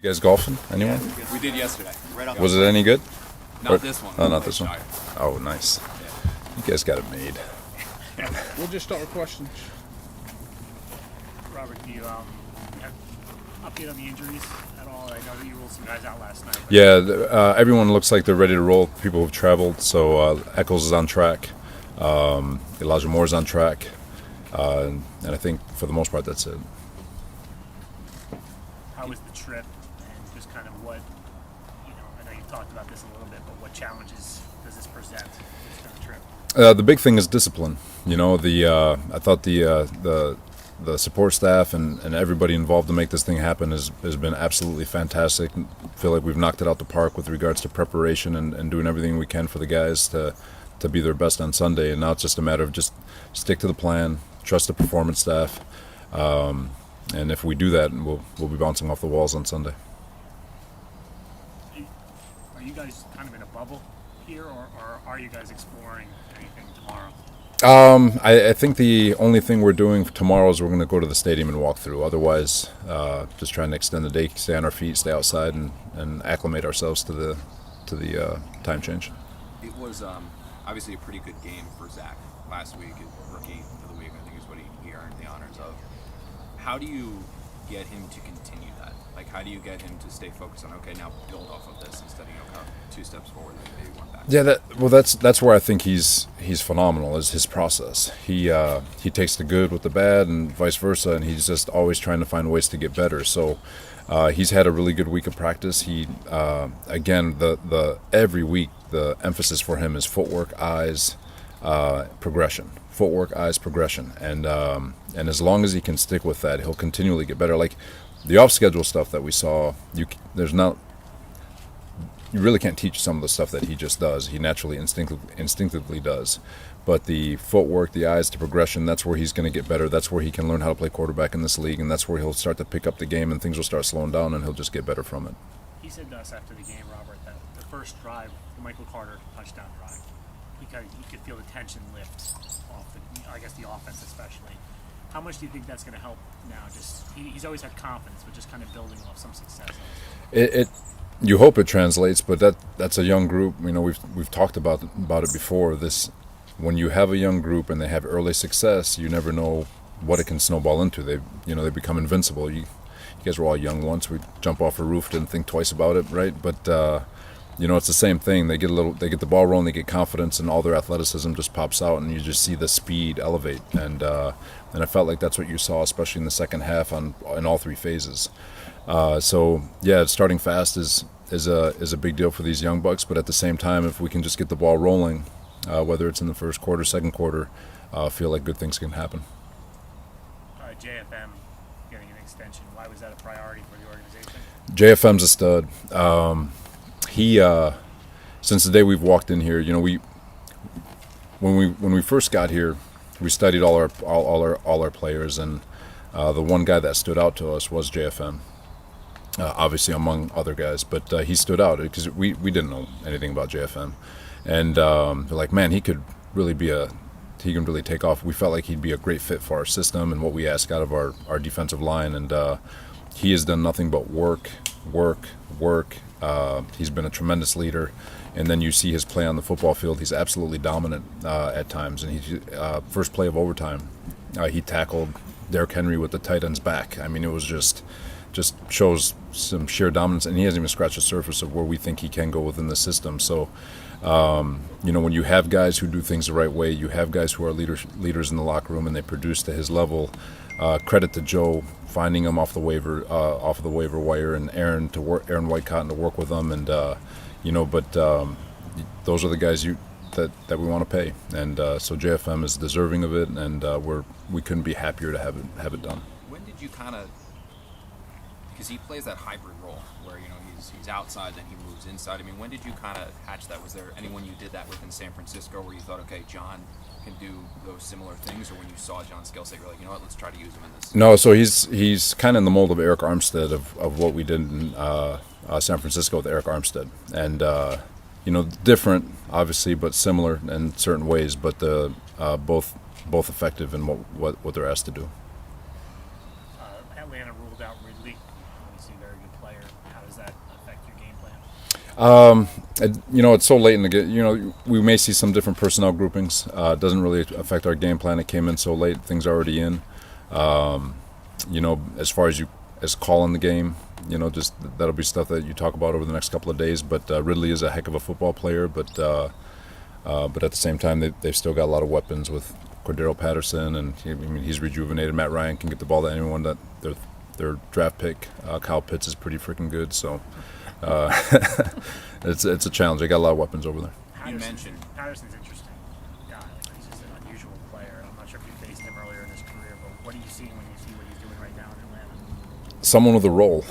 You guys golfing? Anyone? Yeah, we did yesterday. Right off. Was it any good? Not this one. Oh, not this one. Sorry. Oh, nice. You guys got it made. We'll just start with questions. Robert, do you have update on the injuries at all? I know that you ruled some guys out last night. Yeah, everyone looks like they're ready to roll. People have traveled, so Eccles is on track. Elijah Moore's on track. And I think for the most part, that's it. How was the trip, and just kind of what, I know you've talked about this a little bit, but what challenges does this present, this kind of trip? The big thing is discipline. I thought the support staff and everybody involved to make this thing happen has been absolutely fantastic. I feel like we've knocked it out the park with regards to preparation and doing everything we can for the guys to be their best on Sunday. And now it's just a matter of just stick to the plan, trust the performance staff, and if we do that, we'll be bouncing off the walls on Sunday. Are you guys kind of in a bubble here, or are you guys exploring anything tomorrow? I think the only thing we're doing tomorrow is we're going to go to the stadium and walk through. Otherwise, just trying to extend the day, stay on our feet, stay outside, and acclimate ourselves to the time change. It was obviously a pretty good game for Zach last week. Rookie of the week, I think is what he earned the honors of. How do you get him to continue that? Like, how do you get him to stay focused on, okay, now build off of this instead of, two steps forward and maybe one back? Yeah, that's where I think he's phenomenal, is his process. He takes the good with the bad and vice versa, and he's just always trying to find ways to get better. So he's had a really good week of practice. He again, the every week the emphasis for him is footwork, eyes, progression. Footwork, eyes, progression, and as long as he can stick with that, he'll continually get better. Like the off-schedule stuff that we saw, you really can't teach some of the stuff that he just does. He naturally, instinctively does. But the footwork, the eyes, the progression, that's where he's going to get better. That's where he can learn how to play quarterback in this league, and that's where he'll start to pick up the game, and things will start slowing down, and he'll just get better from it. He said to us after the game, Robert, that the first drive, the Michael Carter touchdown drive, you could feel the tension lift off the offense especially. How much do you think that's going to help now? He's always had confidence, but just kind of building off some success. You hope it translates, but that's a young group. We've talked about it before. When you have a young group and they have early success, you never know what it can snowball into. They become invincible. You guys were all young once. We jump off a roof, didn't think twice about it, right? But it's the same thing. They get the ball rolling, they get confidence, and all their athleticism just pops out, and you just see the speed elevate. And I felt like that's what you saw, especially in the second half in all three phases. Starting fast is a big deal for these young bucks. But at the same time, if we can just get the ball rolling, whether it's in the first quarter, second quarter, I feel like good things can happen. JFM getting an extension. Why was that a priority for the organization? JFM's a stud. He since the day we've walked in here, when we first got here, we studied all our players, and the one guy that stood out to us was JFM. Obviously among other guys, but he stood out because we didn't know anything about JFM, and they're like, man, he can really take off. We felt like he'd be a great fit for our system and what we ask out of our defensive line, and he has done nothing but work. He's been a tremendous leader, and then you see his play on the football field. He's absolutely dominant at times, and he first play of overtime, he tackled Derrick Henry with the tight end's back. I mean, it was just shows some sheer dominance, and he hasn't even scratched the surface of where we think he can go within the system. So, when you have guys who do things the right way, you have guys who are leaders in the locker room, and they produce to his level. Credit to Joe finding him off the waiver wire, and Aaron Whitecotton to work with them, and those are the guys that we want to pay, and so JFM is deserving of it, and we couldn't be happier to have it done. When did you kind of, because he plays that hybrid role where he's outside, then he moves inside. I mean, when did you kind of hatch that? Was there anyone you did that with in San Francisco where you thought, okay, John can do those similar things, or when you saw John's skill set, you're like, let's try to use him in this? No, so he's kind of in the mold of Eric Armstead of what we did in San Francisco with Eric Armstead, and different obviously, but similar in certain ways, but both effective in what they're asked to do. Atlanta ruled out Ridley. Obviously a very good player. How It's so late in the game. We may see some different personnel groupings. It doesn't really affect our game plan. It came in so late; things are already in. As far as calling the game, just that'll be stuff that you talk about over the next couple of days. But Ridley is a heck of a football player, but at the same time, they've still got a lot of weapons with Cordero Patterson, and he's rejuvenated. Matt Ryan can get the ball to anyone. That their draft pick, Kyle Pitts, is pretty freaking good. So. It's a challenge. They got a lot of weapons over there. Patterson's interesting guy. He's just an unusual player. I'm not sure if you faced him earlier in his career, but what are you seeing when you see what he's doing right now in Atlanta? Someone with a role,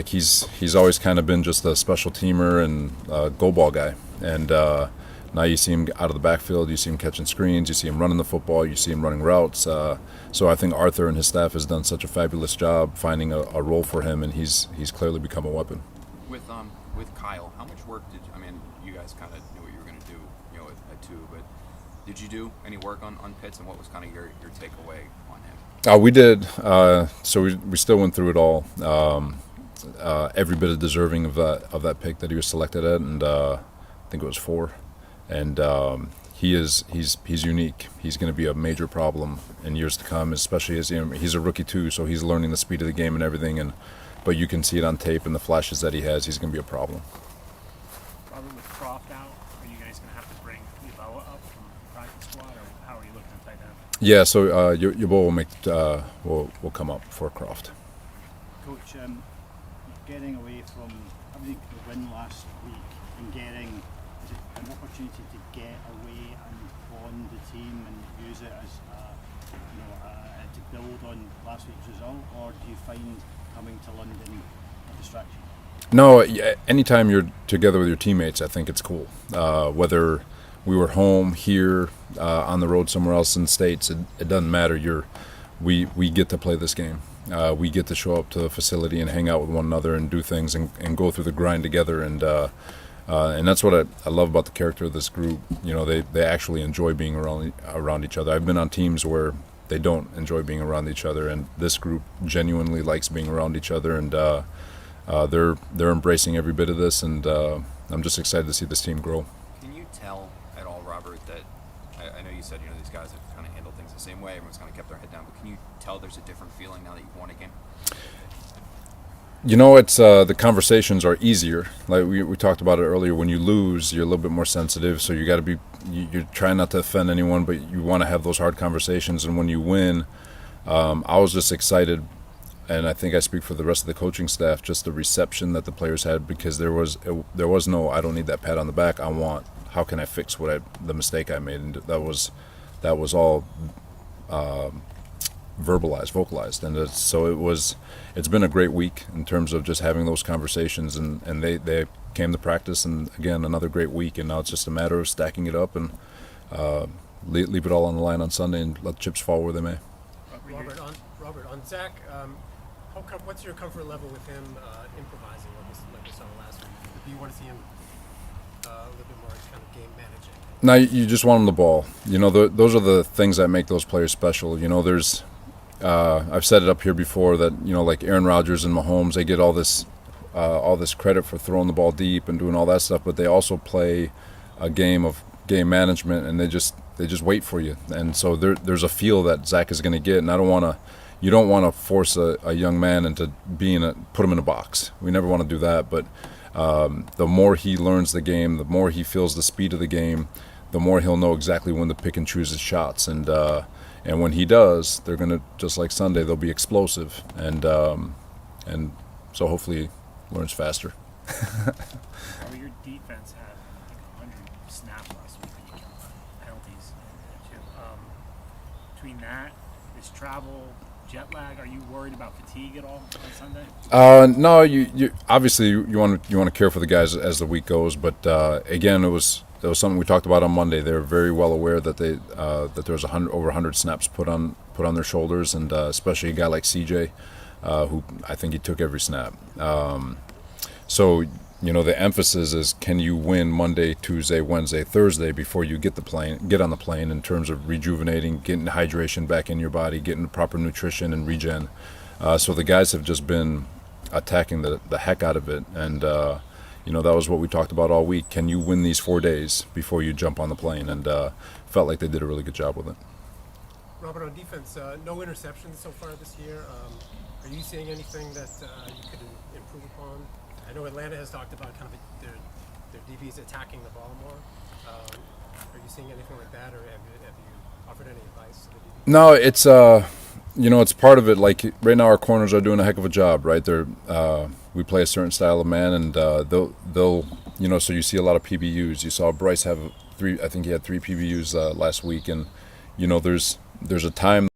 he's always kind of been just a special teamer and goal ball guy, and now you see him out of the backfield. You see him catching screens. You see him running the football. You see him running routes. So I think Arthur and his staff has done such a fabulous job finding a role for him, and he's clearly become a weapon. With Kyle, how much work you guys kind of knew what you were going to do, at 2, but did you do any work on Pitts, and what was kind of your takeaway on him? We did. So we still went through it all. Every bit of deserving of that pick that he was selected at, and I think it was 4. And he's unique. He's going to be a major problem in years to come, especially as he's a rookie too, so he's learning the speed of the game and everything. But you can see it on tape and the flashes that he has. He's going to be a problem. Robert, with Croft out, are you guys going to have to bring Yeboah up from the practice squad, or how are you looking at tight end? Yeah, so Yeboah will come up for Croft. Coach, getting away from having the win last week and getting an opportunity to get away and bond the team and use it as to build on last week's result, or do you find coming to London a distraction? No, anytime you're together with your teammates, I think it's cool. Whether we were home, here, on the road somewhere else in the States, it doesn't matter. We get to play this game. We get to show up to the facility and hang out with one another and do things and go through the grind together. And that's what I love about the character of this group. They actually enjoy being around each other. I've been on teams where they don't enjoy being around each other, and this group genuinely likes being around each other, and they're embracing every bit of this, and I'm just excited to see this team grow. Can you tell at all, Robert, that I know you said these guys have kind of handled things the same way, everyone's kind of kept their head down, but can you tell there's a different feeling now that you've won a game? It's the conversations are easier. Like we talked about it earlier. When you lose, you're a little bit more sensitive. So you got to be. You're trying not to offend anyone, but you want to have those hard conversations. And when you win, I was just excited, and I think I speak for the rest of the coaching staff. Just the reception that the players had, because there was no, I don't need that pat on the back. I want, how can I fix the mistake I made, and that was all. Vocalized, and it's been a great week in terms of just having those conversations, and they came to practice, and again another great week, and now it's just a matter of stacking it up and leave it all on the line on Sunday and let chips fall where they may. Robert, on Zach, what's your comfort level with him improvising like we saw last week? Do you want to see him a little bit more kind of game managing? No, you just want him the ball. Those are the things that make those players special. There's I've said it up here before that like Aaron Rodgers and Mahomes, they get all this credit for throwing the ball deep and doing all that stuff, but they also play a game of game management, and they just wait for you. And so there's a feel that Zach is going to get, and you don't want to force a young man into put him in a box. We never want to do that, but the more he learns the game, the more he feels the speed of the game, the more he'll know exactly when to pick and choose his shots. And when he does, they're going to, just like Sunday, they'll be explosive. And so hopefully he learns faster. Well, your defense had, I think, 100 snaps last week when you count penalties. Between that, this travel, jet lag, are you worried about fatigue at all on Sunday? No, you obviously you want to care for the guys as the week goes, but again, it was something we talked about on Monday. They're very well aware that that there was over 100 snaps put on their shoulders, and especially a guy like CJ, who I think he took every snap. So the emphasis is, can you win Monday, Tuesday, Wednesday, Thursday before you get on the plane, in terms of rejuvenating, getting hydration back in your body, getting proper nutrition and regen. So the guys have just been attacking the heck out of it, and That was what we talked about all week. Can you win these 4 days before you jump on the plane? And felt like they did a really good job with it. Robert, on defense, no interceptions so far this year. Are you seeing anything that you could improve upon? I know Atlanta has talked about kind of their DBs attacking the ball more. Are you seeing anything like that, or have you offered any advice to the DBs? No, it's part of it. Like right now, our corners are doing a heck of a job. Right, we play a certain style of man, and they'll so you see a lot of PBUs. You saw Bryce have three. I think he had 3 PBUs last week, and there's a time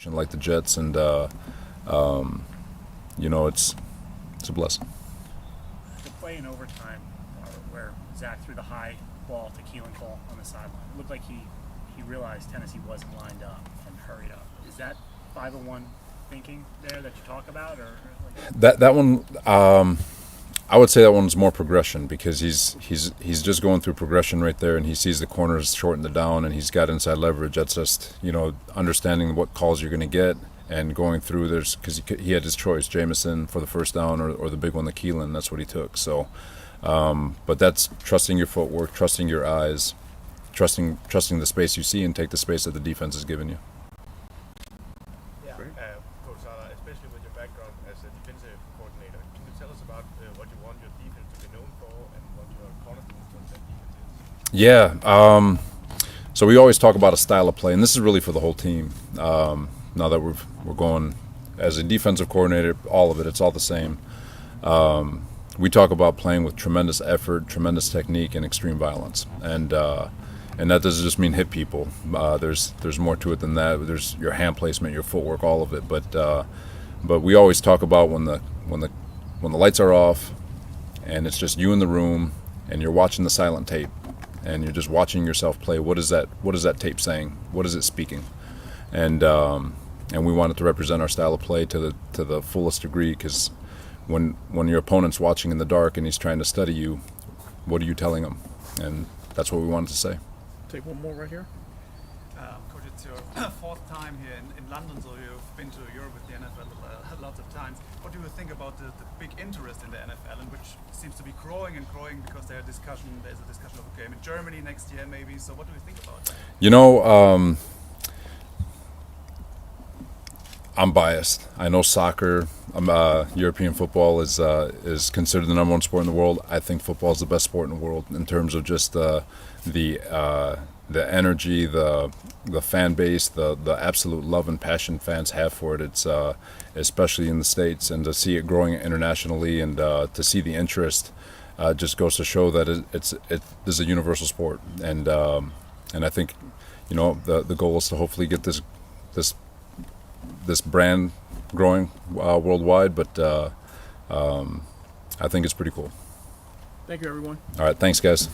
like the Jets, and you know, it's a blessing. The play in overtime where Zach threw the high ball to Keelan Cole on the sideline. It looked like he realized Tennessee wasn't lined up and hurried up. Is that 501 thinking there that you talk about, or like... That one, I would say that one's more progression, because he's just going through progression right there, and he sees the corners shorten the down, and he's got inside leverage. That's just, you know, understanding what calls you're going to get and going through. There's, because he had his choice, Jamison for the first down, or the big one, the Keelan. That's what he took. So, but that's trusting your footwork, trusting your eyes, trusting the space you see, and take the space that the defense has given you. Yeah, Coach Saleh, especially with your background as a defensive coordinator, can you tell us about what you want your defense to be known for and what your cornerstones for that defense is? Yeah. So we always talk about a style of play, and this is really for the whole team. Now that we're going as a defensive coordinator, all of it, it's all the same. We talk about playing with tremendous effort, tremendous technique, and extreme violence, and that doesn't just mean hit people. There's more to it than that. There's your hand placement, your footwork, all of it. But we always talk about when the lights are off, and it's just you in the room, and you're watching the silent tape, and you're just watching yourself play. What is that tape saying? What is it speaking? And we want it to represent our style of play to the fullest degree, because when your opponent's watching in the dark and he's trying to study you, what are you telling him? And that's what we wanted to say. Take one more right here. Coach, it's your fourth time here in London, so you've been to Europe with the NFL lots of times. What do you think about the big interest in the NFL, and which seems to be growing and growing, because there's a discussion of a game in Germany next year maybe, so what do you think about that? You know, I'm biased. I know soccer, European football is considered the number one sport in the world. I think football is the best sport in the world in terms of just the energy, the fan base, the absolute love and passion fans have for it. It's especially in the States, and to see it growing internationally, and to see the interest just goes to show that it is a universal sport. And I think, you know, the goal is to hopefully get this brand growing worldwide, but I think it's pretty cool. Thank you, everyone. All right, thanks, guys.